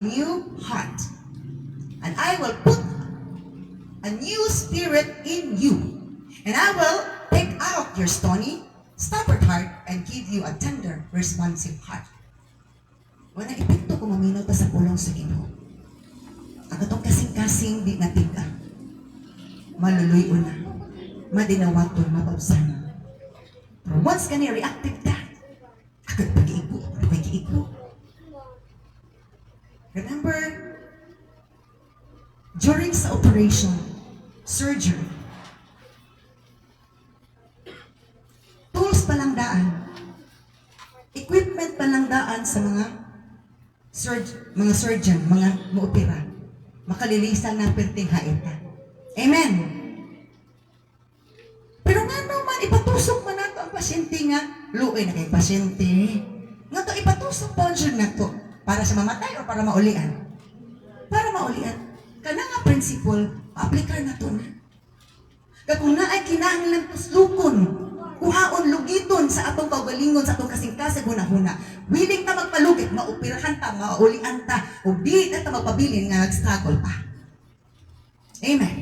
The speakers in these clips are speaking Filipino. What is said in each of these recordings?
new heart. And I will put a new spirit in you. And I will take out your stony, stubborn heart and give you a tender, responsive heart. Wala epekto kung maminaw ta sa pulong sa Ginoo. Ang atong kasing-kasing di natiga. Maluluy una. Madinawaton, mababsana. Pero once ka ni reactive that, agad pag-iigo. Remember, during sa operation, surgery, tools pa lang daan, equipment pa lang daan sa mga surgeon, mga maopera, makalilisan ng perting haita. Amen. Pero nga naman, ipatusok man nato ang pasyente nga, luoy na kay pasyente. Nga to, ipatusok po dyan na to, para sa mamatay o para maulian? Para maulian. Kana nga principle, pa-applikar na to na. Kung na ay kinahanglan tuslukon, kuhaon lugiton sa atong kaugalingon, sa atong kasing-kasig huna-huna. Willing ta magpalugit, maupirahan ta, maulian ta, o di na ta magpabilin nga nag-struggle pa. Amen.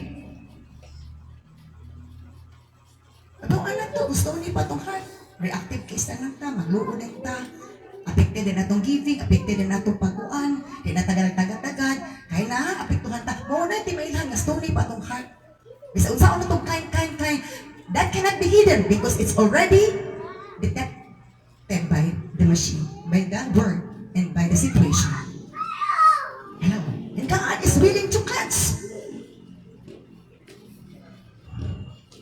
Atong anak to, gusto ni pa itong heart. Reactive case na lang ta, magluon na ta. Affected din natong giving, affected din natong pagkuan, di na tagad-tagad, kaya na, apektuhan ta. Mo na, timailhan, nga stony pa itong heart. Bisa unsaon na itong kind. That cannot be hidden because it's already detected by the machine, by the word.